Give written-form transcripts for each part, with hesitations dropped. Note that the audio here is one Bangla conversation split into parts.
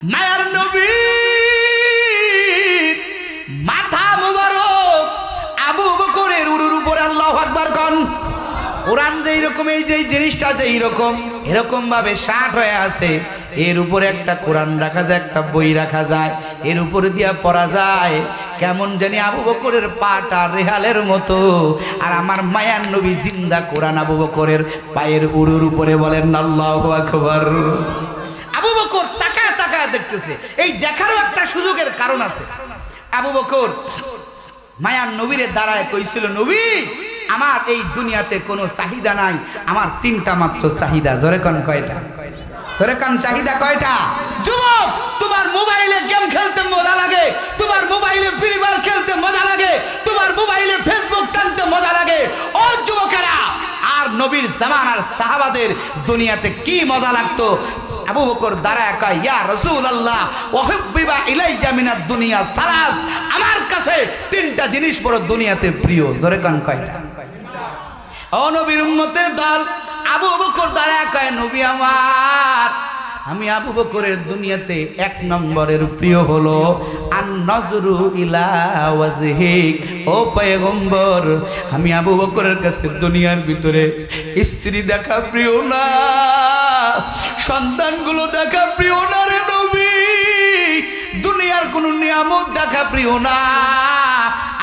মায়ার নবী মাথা মুবারক আবু বকরের উরুর উপরে আল্লাহু আকবার কোন কোরআন যেই রকম এই যে জিনিসটা যেই রকম এরকম ভাবে শার্ট হয়ে আছে, এর উপরে একটা কোরআন রাখা যায়, একটা বই রাখা যায়, এর উপরে দিয়া পড়া যায়। কেমন জানি আবু বকরের পাটা রেহালের মতো, আর আমার মায়ার নবী জিন্দা কোরআন আবু বকরের পায়ের উরুর উপরে। বলেন আল্লাহু আকবার। আবু বকর তাকায় তাকায় দেখতেছে। এই দেখারও একটা সুযোগের কারণ আছে। আবু বকর মায়ার নবীরে দাঁড়ায় কইছিল, নবী আমার এই দুনিয়াতে কোনো চাহিদা নাই, আমার তিনটা মাত্র চাহিদা। জোরে কোন কয়টা? জোরে কোন চাহিদা কয়টা? যুবক, তোমার মোবাইলে গেম খেলতে মজা লাগে, তোমার মোবাইলে ফ্রি ফায়ার খেলতে মজা লাগে, তোমার মোবাইলে ফেসবুক টানতে মজা লাগে। ও যুবকেরা, আর নবীর জামানার সাহাবাদের দুনিয়াতে কি মজা লাগতো। আবু বকর দাঁড়ায় কয়, ইয়া রাসূলুল্লাহ ওয়াহিব্বা ইলাইয়া মিনাদ দুনিয়া সালাস, আমার কাছে তিনটা জিনিস বড় দুনিয়াতে প্রিয়। জোরে কোন কয়টা? ও নবীর উম্মতের দল, আবু বকর দাঁড়ায় কয়, নবী আমার, আমি আবু বকরের দুনিয়াতে এক নম্বরের প্রিয় হলো আন নজরু ইলা ওয়াজহিক। ও পয়গম্বর, আমি আবু বকরের কাছে দুনিয়ার ভিতরে স্ত্রী দেখা প্রিয় না, সন্তানগুলো দেখা প্রিয় না রে নবী, দুনিয়ার কোনো নিয়ামত দেখা প্রিয় না।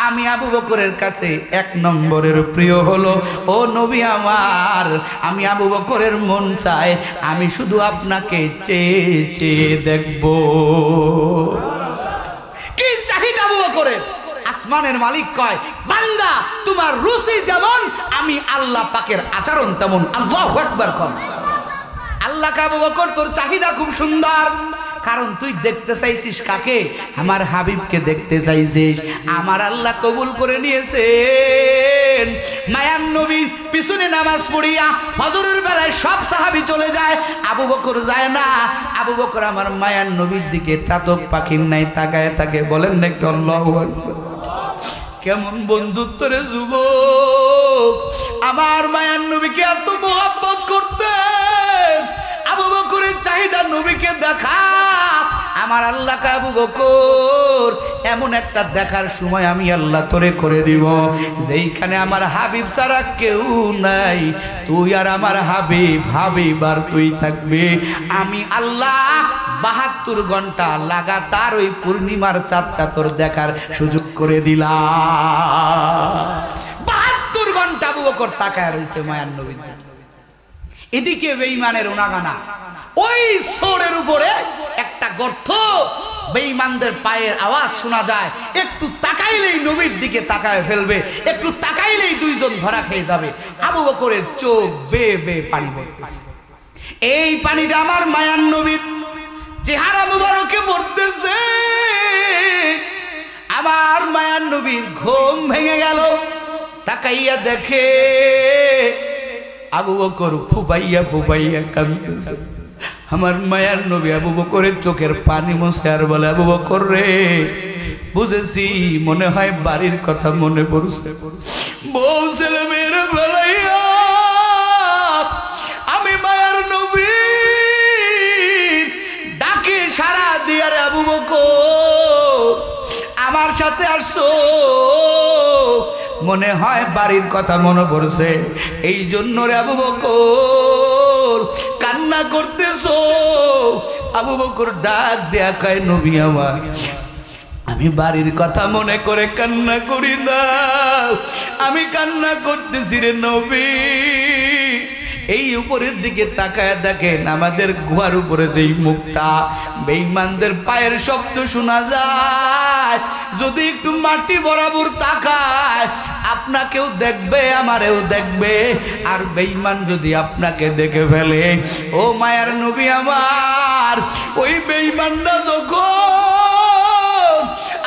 আমি আবু বকরের কাছে এক নম্বরের প্রিয় হলো, ও নবী আমার, আমি আবু বকরের মন চায় আমি শুধু আপনাকে চেয়ে চেয়ে দেখব। কি চাহিদা আবু বকরের! আসমানের মালিক কয়, বান্দা তোমার রুচি যেমন, আমি আল্লাহ পাকের আচরণ তেমন। আল্লাহু আকবার কর। আল্লাহ আবু বকর, তোর চাহিদা খুব সুন্দর, কারণ তুই দেখতে চাইছিস কাকে? আমার হাবিবকে দেখতে চাইছিস। আমার আল্লাহ কবুল করে নিয়েছেন। মায়ার নবীর পিছনে নামাজ পড়িয়া ফজরের বেলায় সব সাহাবী চলে যায়, আবু বকর যায় না। আবু বকর আমার মায়ার নবীর দিকে চাতক পাখির নাই তাকায় থাকে। বলেন না একটু আল্লাহু আকবার। কেমন বন্ধুত্ব রে যুবক! আমার মায়ার নবীকে এত মোহাব্বত করতেন। আবু বকরের চাহিদা নবীকে দেখা। আমার আল্লাহ আবু বকর, এমন একটা দেখার সময় আমি আল্লাহ তোরে করে দিব যেইখানে আমার হাবিব ছাড়া কেউ নাই। তুই আর আমার হাবিব, হাবিব আর তুই থাকবে। আমি আল্লাহ ৭২ ঘন্টা লাগাতার ওই পূর্ণিমার চাঁদটা তোর দেখার সুযোগ করে দিলাম। ৭২ ঘন্টা আবু বকর তাকায় রয়েছে মায়ার নবীর দিকে। এদিকে বেঈমানের উনাগানা। ওই সোরের উপরে একটা গর্ত, বেঈমানদের পায়ের আওয়াজ শোনা যায়। একটু তাকাইলেই নবীর দিকে তাকায় ফেলবে, একটু তাকাইলেই দুইজন ধরা খেয়ে যাবে। আবু বকরের চোখ বেয়ে বেয়ে পানি পড়তেছে। এই পানিটা আমার মায়ার নবীর চেহারা মুবারকে পড়তেছে। আমার মায়ার নবীর ঘুম ভেঙে গেল। তাকাইয়া দেখে আবু বকর ফুপাইয়া ফুপাইয়া কাঁদতেছে। আমার মায়ার নবী আবু বকরের চোখের পানি মুছে আর বলে, আবু বকর রে, বুঝেছি, মনে হয় বাড়ির কথা মনে পড়ছে। বউ ছেলে মেয়েরা বেলাইয়া আমি মায়ার নবী ডাকে সারা দিয়ে, রে আবু বকর আমার সাথে আসো, মনে হয় বাড়ির কথা মনে পড়ছে, এই জন্য রে আবু বকর কান্না করতেছো। আবু বকর ডাক দেয়া কয়, নবী আমার, আমি বাড়ির কথা মনে করে কান্না করি না, আমি কান্না করতেছি রে নবী। এই উপরের দিকে তাকায় দেখেন, আমাদের গুহার উপরে যেই মুখটা, বেঈমানদের পায়ের শব্দ শোনা যায়। যদি একটু মাটি বরাবর তাকায়, আপনাকেও দেখবে, আমারেও দেখবে। আর বেঈমান যদি আপনাকে দেখে ফেলে, ও মায়ার নবী আমার, ওই বেঈমানটা যখন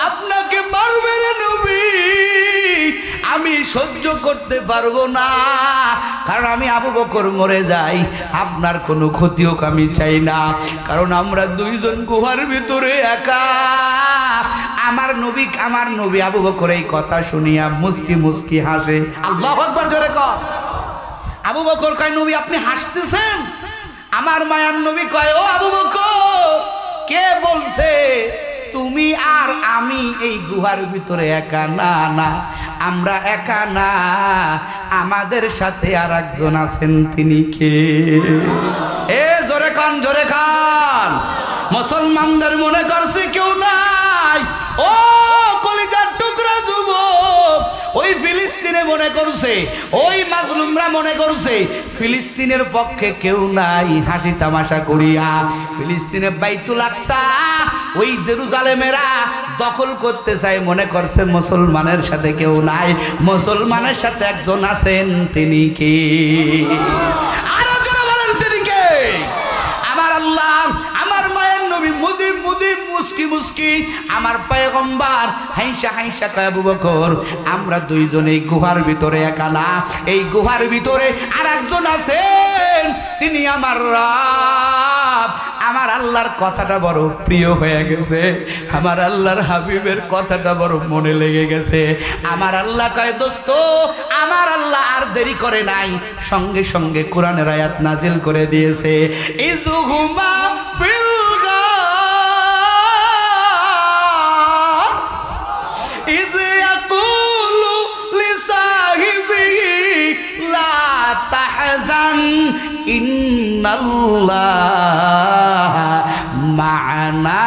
আপনাকে মারবে রে নবী, আমি সহ্য করতে পারবো না। কারণ আমি আবু বকর মরে যাই, আপনার কোনো ক্ষতি হোক আমি চাই না। কারণ আমরা দুইজন গুহার ভিতরে একা। আমার নবী আবু বকর এই কথা শুনিয়া মুস্কি মুস্কি হাসে। আল্লাহু আকবার জোরে কর। আবু বকর কয়, নবী আপনি হাসতেছেন? আমার মায়ার নবী কয়, ও আবু বকর, কে বলছে তুমি আর আমি এই গুহার ভিতরে একা? না না, আমরা একা না, আমাদের সাথে আর একজন আছেন। তিনি কে? এ জোরে কান, জোরে কান। মুসলমানদের মনে করছে কেউ নাই। ও কলিজার টুকরা যুবক, ওই ফিলিস্তিনে মনে করছে, ওই মাজলুমরা মনে করছে ফিলিস্তিনের পক্ষে কেউ নাই। হাসি তামাশা করিয়া ফিলিস্তিনে বাইতুল আকসা, ওই জেরুজালেমেরা দখল করতে চায়, মনে করছে মুসলমানের সাথে কেউ নাই, মুসলমানের সাথে একজন আছেন। তিনি কে? আরো জোরে বলেন, তিনি কে? আমার আল্লাহ, আমার মায়ের নবী মুদিব মুদিব মুস্কি মুস্কি আমার পয়গম্বর হাইসা হাইসা কয়, আবু বকর আমরা দুইজন এই গুহার ভিতরে একা না, এই গুহার ভিতরে আর একজন আছেন, তিনি আমার রব। আমার আল্লাহর কথাটা বড় প্রিয় হয়ে গেছে, আমার আল্লাহর হাবিবের কথাটা বড় মনে লেগে গেছে। আমার আল্লাহ কয়, দোস্ত আমার আল্লাহ আর দেরি করে নাই, সঙ্গে সঙ্গে কোরআনের আয়াত নাজিল করে দিয়েছে। ইযহুমা ফিল গার ইয ইয়াকুলু লিসাহিবিহি লা তাহজান ইন্নাল্লাহা মা'ানা।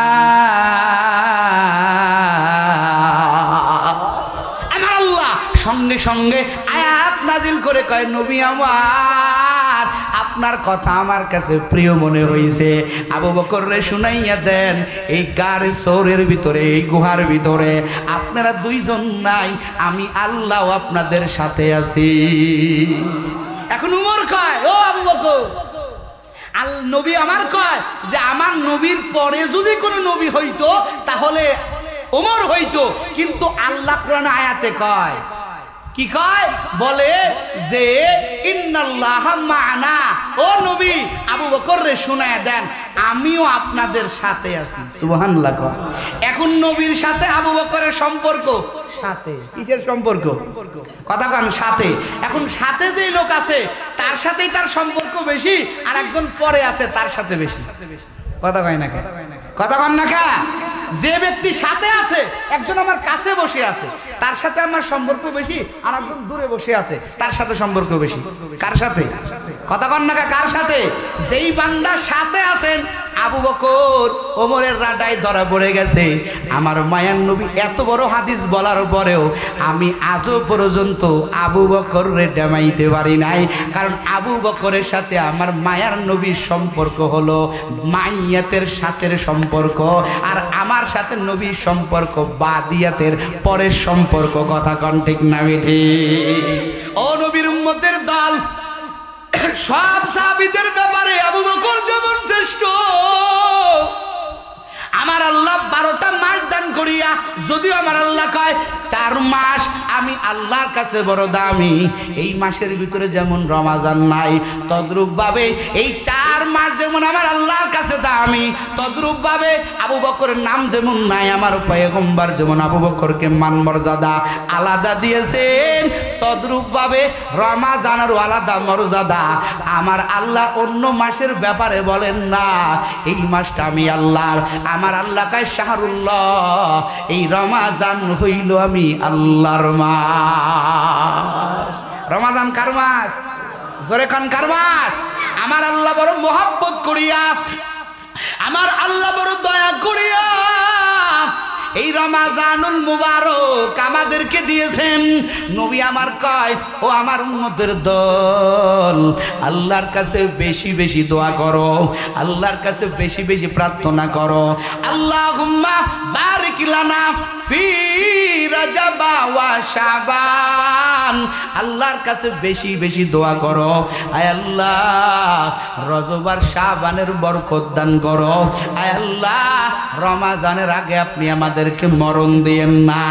আমার আল্লাহ সঙ্গে সঙ্গে আয়াত নাজিল করে কয়, নবী আমার আপনার কথা আমার কাছে প্রিয় মনে হইছে, আবু বকর রে শুনাইয়া দেন, এই গারে সৌরের ভিতরে, এই গুহার ভিতরে আপনারা দুইজন নাই, আমি আল্লাহ আপনাদের সাথে আছি। এখন উমর কয়, ও আবু বকর, আল নবী আমার কয় যে আমার নবীর পরে যদি কোনো নবী হইতো তাহলে ওমর হইতো, কিন্তু আল্লাহ কোরআনে আয়াতে কয়, কি কয়? বলে যে ইন্নাল্লাহা মা'ানা। ও নবী, আবু বকর রে শুনায়া দেন, আমিও আপনাদের সাথে আছি। সুবহানাল্লাহ। এখন নবীর সাথে আবু বকরের সম্পর্ক, সাথে কিসের সম্পর্ক? কথা কান, সাথে। এখন সাথে যে লোক আছে তার সাথেই তার সম্পর্ক বেশি, আর একজন পরে আছে তার সাথে বেশি। কথা কয় না কে? কথা কন না কে? যে ব্যক্তি সাথে আছে, একজন আমার কাছে বসে আছে, তার সাথে আমার সম্পর্ক বেশি, আর একজন দূরে বসে আছে তার সাথে সম্পর্ক বেশি। কার সাথে? কথা কন না কে? কার সাথে? যেই বান্দার সাথে আছেন, আবু বকর ওমরের রাডায় ধরা পড়ে গেছে। আমার মায়ার নবী এত বড় হাদিস বলার পরেও আমি আজও পর্যন্ত আবু বকর রে ডামাইতে পারি নাই, কারণ আবু বকরের সাথে আমার মায়ার নবীর সম্পর্ক হলো মাইয়াতের সাথের সম্পর্ক, আর আমার সাথে নবীর সম্পর্ক বাদিয়াতের পরের সম্পর্ক। কথা কন ঠিক না বেঠি? ও নবীর উম্মতের দল, সব সাহাবীদের ব্যাপারে আবু বকর যেমন শ্রেষ্ঠ, আমার আল্লাহ 12টা মাস দান করিয়া, যদিও আমার আল্লাহ কয় 4 মাস আমি আল্লাহর কাছে বড় দামি, এই মাসের ভিতরে যেমন রমাজান নাই, তদ্রূপ ভাবে এই 4 মাস যেমন আমার আল্লাহর কাছে দামি, তদ্রূপ ভাবে আবু বকরের নাম যেমন নাই, আমার পয়গম্বর যেমন আবু বকরকে মান মর্যাদা আলাদা দিয়েছেন, তদ্রূপ ভাবে রমাজানেরও আলাদা মর্যাদা আমার আল্লাহ অন্য মাসের ব্যাপারে বলেন না, এই মাসটা আমি আল্লাহর। আমার আল্লাহ কয় শাহরুল্লাহ, এই রমাজান হইল আমি আল্লাহর মাস। রমাজান কার মাস? জোরে কান, কার মাস? আমার আল্লাহ বড় মোহাব্বত করিয়া, আমার আল্লাহ বড় দয়া করিয়া এই রমাজানুল মুবারক আমাদেরকে দিয়েছেন। নবী আমার কয়, ও আমার উম্মতের দল, আল্লাহর কাছে বেশি বেশি দোয়া করো, আল্লাহর কাছে বেশি বেশি প্রার্থনা করো। আল্লাহুম্মা বারিক লানা ফি রাজাব ওয়া শাবান, আল্লাহর কাছে বেশি বেশি দোয়া করো, আয় আল্লাহ রজব আর শাবানের বরকত দান করো, আয় আল্লাহ রমাজানের আগে আপনি আমাদেরকে মরণ দিয়েন না।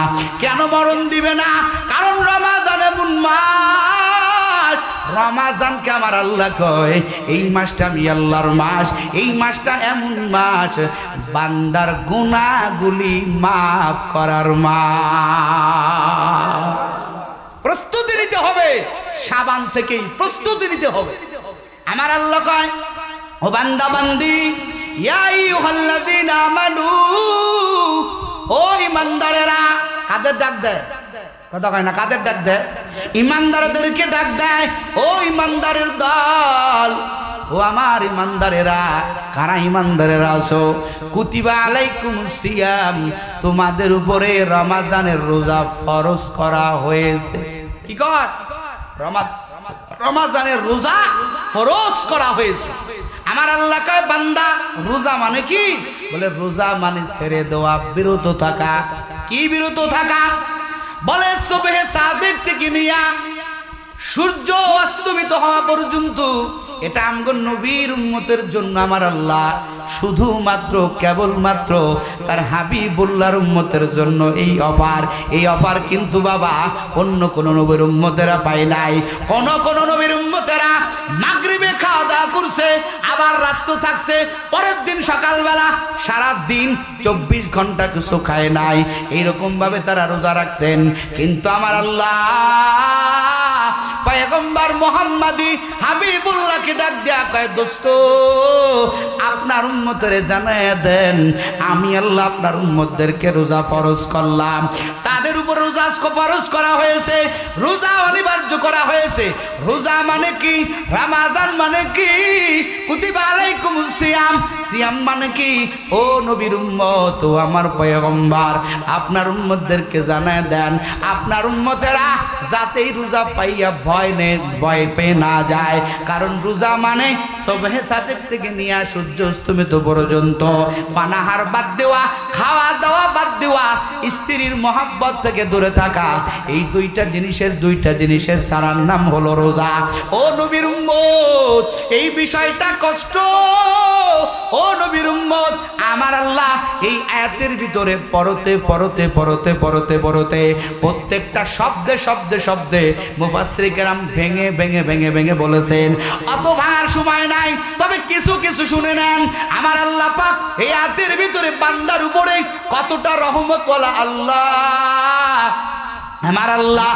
কেন মরণ দিবে না? কারণ রমাজান এমন মাস, রমাজানকে আমার আল্লাহ কয় এই মাসটা আমি আল্লাহর মাস, এই মাসটা এমন মাস বান্দার গুনাহগুলি মাফ করার মাস। প্রস্তুতি নিতে হবে, শাবান থেকেই প্রস্তুতি নিতে হবে। আমার আল্লাহ কয়, ও বান্দা বান্দি, ইয়া আইয়ুহাল্লাযীনা আমানু, ও ঈমানদারেরা। কাদের ডাক দেয়? কথা কয় না, কাদের ডাক দেয়? ঈমানদারদেরকে ডাক দেয়। ও ঈমানদারের দল, ও আমার ঈমানদারেরা। কারা ঈমানদারেরা আছো? কুতিবা আলাইকুমুস সিয়াম, তোমাদের উপরে রমজানের রোজা ফরজ করা হয়েছে। কি কয়? রমজানের রোজা ফরজ করা হয়েছে। আমার আল্লাহ কয় বান্দা রোজা মানে কি? বলে রোজা মানে ছেড়ে দেওয়া, বিরত থাকা। কি বিরত থাকা? বলে সুবহে সাদিক থেকে নিয়া সূর্য অস্তমিত হওয়া পর্যন্ত এটা আমগো নবীর উম্মতের জন্য আমার আল্লাহ শুধুমাত্র কেবলমাত্র তার হাবিবুল্লাহর উম্মতের জন্য এই অফার। এই অফার কিন্তু বাবা অন্য কোন নবীর উম্মতেরা পায় নাই। কোন নবীর উম্মতেরা মাগরিবে খাওয়া দাওয়া করছে, আবার রাত থাকছে, পরের দিন সকালবেলা সারা দিন 24 ঘন্টা কিছু খায় নাই, এইরকম ভাবে তারা রোজা রাখছেন। কিন্তু আমার আল্লাহ পয়গম্বর মুহাম্মদী হাবিবুল্লাহকে ডাক দেয়া কয়, দোস্ত আপনার উম্মতরে জানায়া দেন আমি আল্লাহ আপনার উম্মতদেরকে রোজা ফরজ করলাম। তাদের উপর রোজা ফরজ করা হয়েছে, রোজা অনিবার্য করা হয়েছে। রোজা মানে কি? রমজান মানে কি? কুতিবা আলাইকুমুস সিয়াম, সিয়াম মানে কি? ও নবীর উম্মত, ও আমার পয়গম্বর আপনার উম্মতদেরকে জানায়া দেন আপনার উম্মতেরা যাতে রোজা পাইয়া ভয় পেয়ে না যায়। কারণ রোজা মানে সুবহে সাদিক থেকে নিয়ে সূর্য অস্তমিত পর্যন্ত পানাহার বাদ দেওয়া, খাওয়া দাওয়া বাদ দেওয়া, স্ত্রীর মহব্বত থেকে দূরে থাকা। এই দুইটা জিনিসের সারার নাম হলো রোজা। ও নবীর উম্মত, এই বিষয়টা কষ্ট। ও নবীর উম্মত, আমার আল্লাহ এই আয়াতের ভিতরে পড়তে প্রত্যেকটা শব্দে মুফাসসির কেরাম ভেঙে বলেছেন। অত ভাঙার সময় নাই, তবে কিছু শুনে নেন। আমার আল্লাহ পাক এই আয়াতের ভিতরে বান্দার উপরে কতটা রহমত ওয়ালা আল্লাহ। আমার আল্লাহ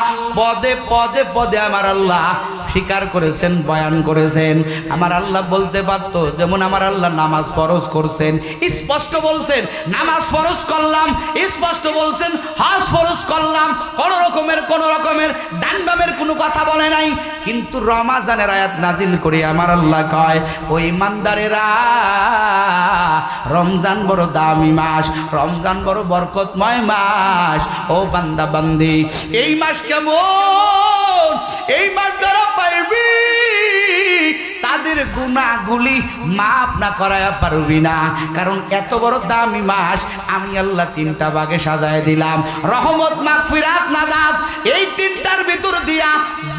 পদে আমার আল্লাহ স্বীকার করেছেন, বয়ান করেছেন। আমার আল্লাহ বলতে পারত, যেমন আমার আল্লাহ নামাজ ফরজ করছেন, স্পষ্ট বলছেন নামাজ ফরজ করলাম, স্পষ্ট বলছেন হজ ফরজ করলাম, কোন রকমের ডান বামের কোনো কথা বলে নাই। কিন্তু রমজানের আয়াত নাজিল করে আমার আল্লাহ কয়, ওই ইমানদারেরা রমজান বড় দামি মাস, রমজান বড় বরকতময় মাস। ও বান্দা বান্দি, এই মাস কেমন? এই মাস দ্বারা পাইবি তাদের গুনাহগুলি মাফ না করায়া পারবি না। কারণ এত বড় দামি মাস আমি আল্লাহ 3টা ভাগে সাজায় দিলাম, রহমত, মাগফিরাত, নাজাত। এই 3টার ভিতর দিয়া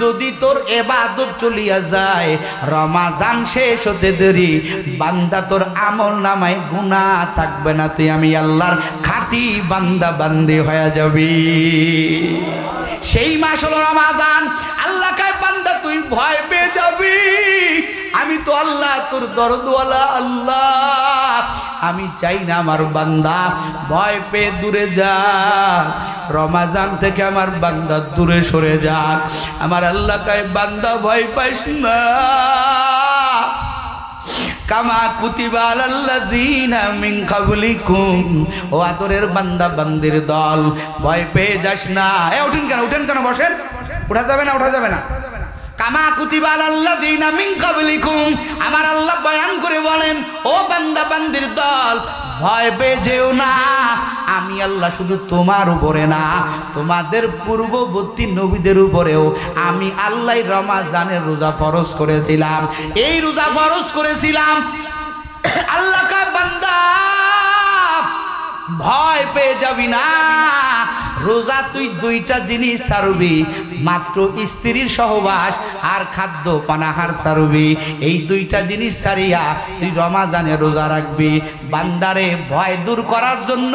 যদি তোর ইবাদত চলিয়া যায়, রমজান শেষ হতে দেরি, বান্দা তোর আমল নামায় গুনাহ থাকবে না, তুই আমি আল্লাহর খাঁটি বান্দা বান্দি হয়ে যাবি। সেই মাস হলো রমজান। আল্লাহ কয় বান্দা তুই ভয় পেয়ে যাবি, আমি তো আল্লাহ তোর দরদওয়ালা আল্লাহ। আমি চাই না আমার বান্দা ভয় পেয়ে দূরে যাক, রমজান থেকে আমার বান্দা দূরে সরে যাক। আমার আল্লাহ কয় বান্দা ভয় পাইস না, কামা কুতিবা আলাল্লাযীনা মিন ক্বাবলিকুম। ও আদরের বান্দা বান্দির দল, ভয় পেয়ে যাস না। উঠেন কেন বসেন? উঠা যাবে না। কামা কুতিবা আলাল্লাযীনা মিন ক্বাবলিকুম, আমার আল্লাহ বয়ান করে বলেন, ও বান্দা বান্দির দল ভয় পেয়ে যেও না। আমি আল্লাহ শুধু তোমার উপরে না, তোমাদের পূর্ববর্তী নবীদের উপরেও আমি আল্লাহ রমজানের রোজা ফরজ করেছিলাম। এই রোজা ফরজ করেছিলাম। আল্লাহ কা বান্দা ভয় পেয়ে যাবি না। রোজা তুই 2টা জিনিস ছাড়বি, মাত্র স্ত্রীর সহবাস আর খাদ্য পানাহার ছাড়বি। এই 2টা জিনিস ছাড়িয়া তুই রমজানে রোজা রাখবি। বান্দারে ভয় দূর করার জন্য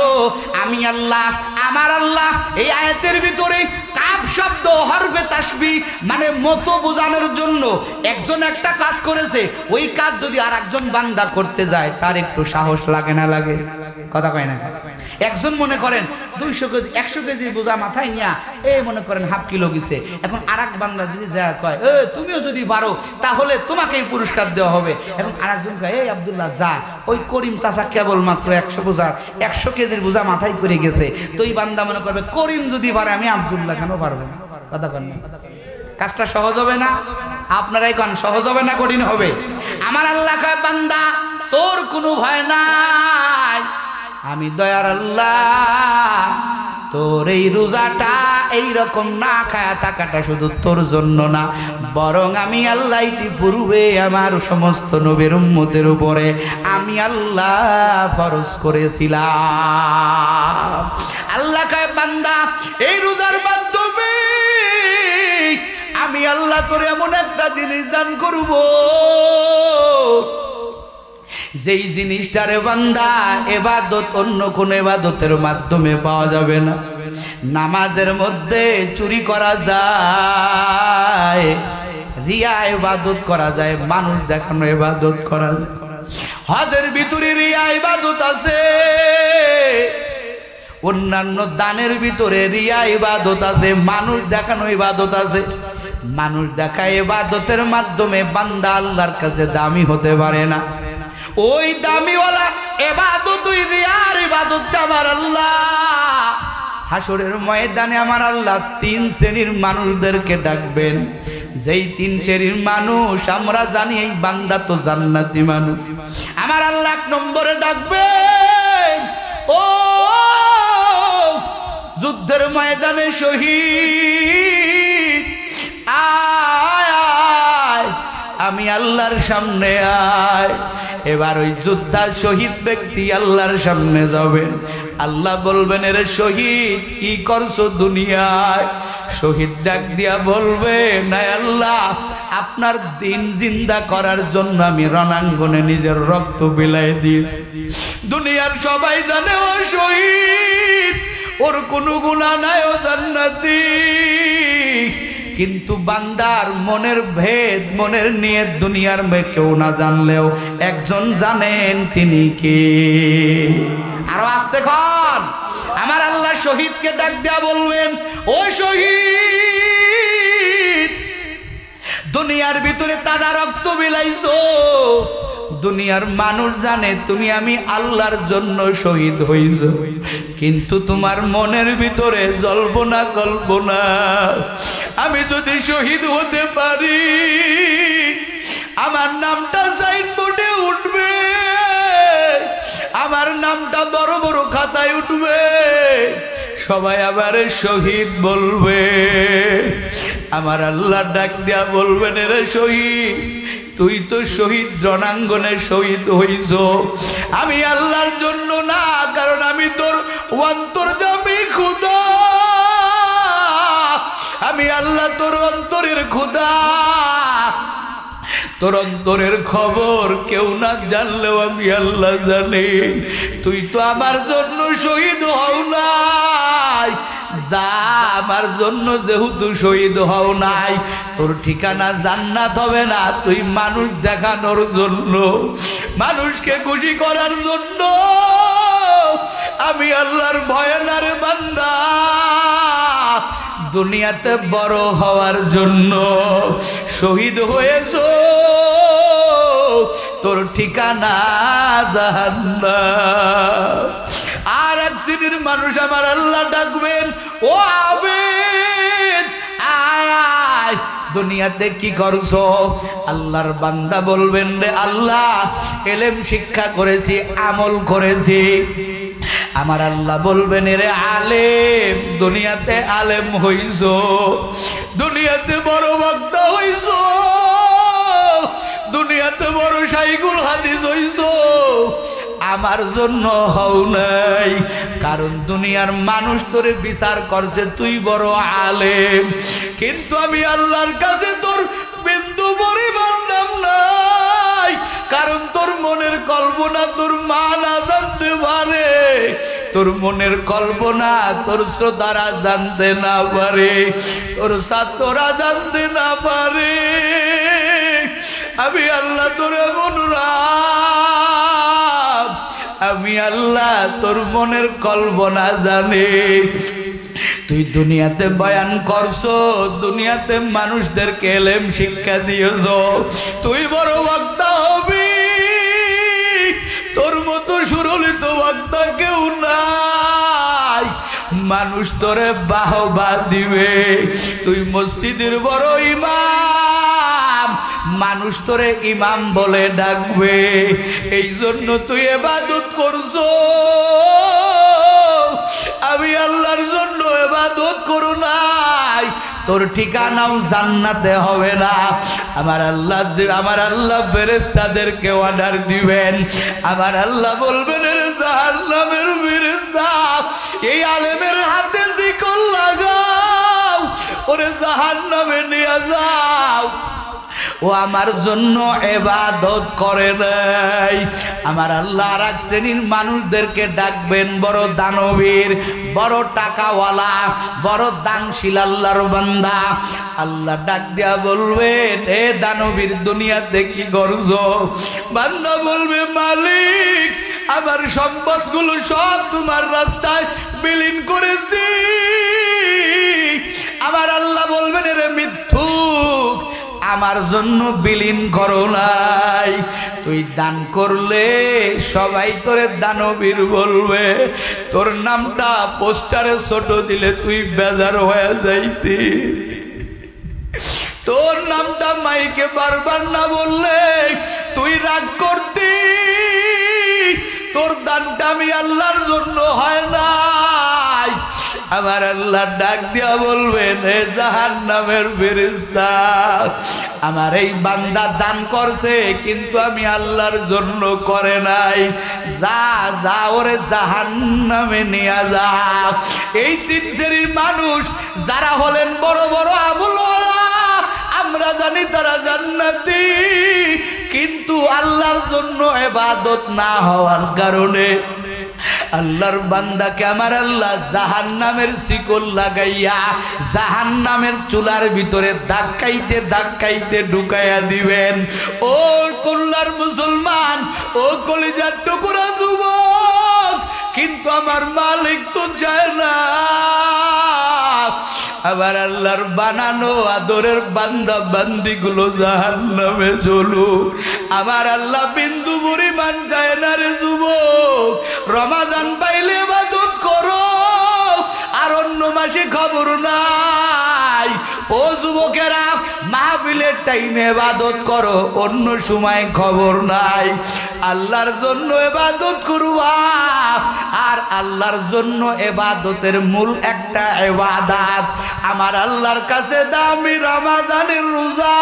আমি আল্লাহ, আমার আল্লাহ এই আয়াতের ভিতরে কাফ শব্দ হরফে তাসবিহ মানে মতো বোঝানোর জন্য একজন একটা কাজ করেছে, ওই কাজ যদি আর একজন বান্দা করতে যায় তার একটু সাহস লাগে না লাগে? কথা কয় না? একজন মনে করেন 200 কেজি 100 কেজি বোঝা মাথায় নিয়া মনে করেন হাফ কিলো গেছে। এখন আরেক বান্দা যদি যা কয় তুমিও যদি পারো তাহলে তোমাকেই পুরস্কার দেওয়া হবে। এখন আরেকজন কয় আব্দুল্লাহ যা, ওই করিম চাচা কেবল মাত্র 100 কেজির বোঝা মাথায় করে গেছে। তো এই বান্দা মনে করবে করিম যদি পারে আমি আব্দুল্লাহ কেন পারবো না? কথা কন না? কাজটা সহজ হবে না? আপনারাই কন সহজ হবে না কঠিন হবে? আমার আল্লাহ কয় বান্দা তোর কোনো ভয় নাই, আমি দয়ার আল্লাহ। তোর এই রোজাটা এইরকম না খায়া থাকাটা শুধু তোর জন্য না, বরং আমি আল্লাহ ইতিপূর্বে আমার সমস্ত নবীর উম্মতের উপরে আমি আল্লাহ ফরজ করেছিলাম। আল্লাহ কয় বান্দা এই রোজার মাধ্যমে আমি আল্লাহ তোর এমন একটা জিনিস দান করব যেই জিনিসটারে বান্দা ইবাদত অন্য কোন ইবাদতের মাধ্যমে পাওয়া যাবে না। নামাজের মধ্যে চুরি করা যায়, রিয়া ইবাদত করা যায়, মানুষ দেখানো ইবাদত করা যায়। হজের ভিতরে রিয়া ইবাদত আছে, অন্যান্য দানের ভিতরে রিয়া ইবাদত আছে, মানুষ দেখানো ইবাদত আছে। মানুষ দেখা ইবাদতের মাধ্যমে বান্দা আল্লাহর কাছে দামি হতে পারে না। ওই দামিওয়ালা ইবাদত, ওই রিয়ার ইবাদতটা আমার আল্লাহ হাসরের ময়দানে আমার আল্লাহ 3 শ্রেণীর মানুষদেরকে ডাকবেন। যেই 3 শ্রেণীর মানুষ আমরা জানি এই বান্দা তো জান্নাতি মানুষ। আমার আল্লাহ 1 নম্বরে ডাকবেন, ও যুদ্ধের ময়দানে শহীদ আয় আয়, আমি আল্লাহর সামনে আয়। এবার ওই যোদ্ধা শহীদ ব্যক্তি আল্লাহর সামনে যাবেন। আল্লাহ বলবেন এর শহীদ কি করছো দুনিয়ায়? শহীদ ডাক দিয়া বলবে না আল্লাহ আপনার দিন জিন্দা করার জন্য আমি রণাঙ্গনে নিজের রক্ত বিলাই দিয়েছি। দুনিয়ার সবাই জানে ও শহীদ, ওর কোনো গুনাহ নাই, ও জান্নাতি। কিন্তু বান্দার মনের ভেদ, মনের নিয়ত দুনিয়ার কেউ না জানলেও একজন জানেন, তিনি কে? আরো আস্তে কন। আমার আল্লাহ শহীদকে ডাক দেয়া বলবেন, ও শহীদ দুনিয়ার ভিতরে তাজা রক্ত বিলাইছো, দুনিয়ার মানুষ জানে তুমি আমি আল্লাহর জন্য শহীদ হইছ, কিন্তু তোমার মনের ভিতরে জল্পনা কল্পনা আমি যদি শহীদ হতে পারি আমার নামটা সাইনবোর্ডে উঠবে, আমার নামটা বড় বড় খাতায় উঠবে, সবাই আবার শহীদ বলবে। আমার আল্লাহ ডাক দিয়া বলবেন রে শহীদ তুই তো শহীদ রণাঙ্গনে শহীদ হইছ, আমি আল্লাহর জন্য না, কারণ আমি তোর অন্তর্যামী খোদা, আমি আল্লাহ তোর অন্তরের খোদা। তোর অন্তরের খবর কেউ না জানলেও আমি আল্লাহ জানি। তুই তো আমার জন্য শহীদ হও নাই, যা আমার জন্য যেহেতু শহীদ হও নাই, তোর ঠিকানা জান্নাত হবে না। তুই মানুষ দেখানোর জন্য, মানুষকে খুশি করার জন্য আমি আল্লাহর ভয়ে না রে বান্দা, দুনিয়াতে বড় হওয়ার জন্য শহীদ হয়েছো, তোর ঠিকানা জাহান্নাম। আর এক শ্রেণীর মানুষ আমার আল্লাহ ডাকবেন, ও আবেদ আয় আয়, দুনিয়াতে কি করছো? আল্লাহর বান্দা বলবেন রে আল্লাহ ইলম শিক্ষা করেছি, আমল করেছি। আমার আল্লাহ বলবেন রে আলেম, দুনিয়াতে আলেম হইছো, দুনিয়াতে বড় বক্তা হইছো, দুনিয়াতে বড় শাইখুল হাদিস হইছো, আমার জন্য হও নাই, কারণ দুনিয়ার মানুষ তোরে বিচার করছে তুই বড় আলেম, কিন্তু আমি আল্লাহর কাছে তোর বিন্দু পরিমাণ দাম নাই, কারণ তোর মনের কল্পনা তোর মা না জানতে পারে, তোর মনের কল্পনা তোর শ্রোতারা জানতে না পারে, তোর ছাত্ররা জানতে না পারে। আমি আল্লাহ তোর এমন রাম, আমি আল্লাহ তোর মনের কল্পনা জানি। তুই দুনিয়াতে বয়ান করছো, দুনিয়াতে মানুষদেরকে এলেম শিক্ষা দিয়েছ, তুই বড় বক্তা হবি, তোর মতো সুরলিত বক্তা কেউ নাই, মানুষ তোরে বাহবা দিবে, তুই মসজিদের বড় ইমাম, মানুষ তোরে ইমাম বলে ডাকবে, এই জন্য তুই ইবাদত করছো। আমি আল্লাহর জন্য ইবাদত করো নাই, তোর ঠিকানাও জান্নাতে হবে না। আমার আল্লাহ ফেরেশতাদেরকে অর্ডার দিবেন, আমার আল্লাহ বলবেন রে জাহান্নামের ফেরেশতা, এই আলেমের হাতে শিকল লাগাও, ওরে জাহান্নামে নিয়ে যাও। ও আমার জন্য ইবাদত করে নাই। আমার আল্লাহ আর এক শ্রেণীর মানুষদেরকে ডাকবেন, বড় দানবীর, বড় টাকাওয়ালা, বড় দানশীল আল্লাহর বান্দা। আল্লাহ ডাক দিয়া বলবেন, এ দানবীর দুনিয়াতে কি করছো? বান্দা বলবে, মালিক আমার সম্পদগুলো সব তোমার রাস্তায় বিলীন করেছি। আমার আল্লাহ বলবেন, রে মিথ্যুক, আমার জন্য বিলীন করো নাই, তুই দান করলে সবাই তোরে দানবীর বলবে, তোর নামটা পোস্টারে ছোট দিলে তুই বেজার হয়ে যাইতি, তোর নামটা মাইকে বারবার না বললে তুই রাগ করতি, তোর দানটা আমি আল্লাহর জন্য হয় নাই। আমার আল্লাহ ডাক দিয়া বলবেন, হে জাহান্নামের ফেরেশতা, আমার এই বান্দা দান করছে কিন্তু আমি আল্লাহর জন্য করে নাই, যা যা ওরে জাহান্নামে নিয়ে যা। এই তিন শ্রেণীর মানুষ যারা হলেন বড় বড় আমলওয়ালা, আমরা জানি তারা জান্নাতি, কিন্তু আল্লাহর জন্য ইবাদত না হওয়ার কারণে আল্লাহর বান্দাকে আমার আল্লাহ জাহান্নামের শিকল লাগাইয়া জাহান্নামের চুলার ভিতরে ধাক্কাইতে ধাক্কাইতে ঢুকাইয়া দিবেন। ও কল্লার মুসলমান, ও কলিজার টুকরা যুবক, কিন্তু আমার মালিক তো চায় না আবার আল্লাহর বানানো আদরের বান্দা বান্দিগুলো জাহান্নামে জ্বলুক। আমার আল্লাহ বিন্দু পরিমাণ চায় না রে যুবক, রমাদান পাইলে ইবাদত করো, আর অন্য মাসে খবর নাই। ও যুবকেরা, মাহফিলের টাইমে ইবাদত করো, অন্য সময় খবর নাই। আল্লাহর জন্য ইবাদত করবা, আর আল্লাহর জন্য ইবাদতের মূল একটা ইবাদত আমার আল্লাহর কাছে দামি রমাদানের রোজা।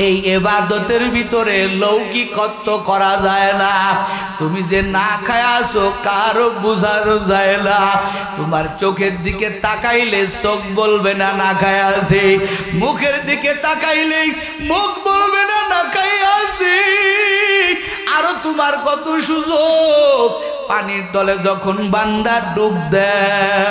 এই ইবাদতের ভিতরে লৌকিকত্ব করা যায় না। তুমি যে না খায় আসো কারো বুঝানো যায় না। তোমার চোখের দিকে তাকাইলে চোখ বলবে না না খায় আসি, মুখের দিকে তাকাইলেই মুখ বলবে না না খায় আসি। আরো তোমার কত সুযোগ, পানির তলে যখন বান্দা ডুব দেয়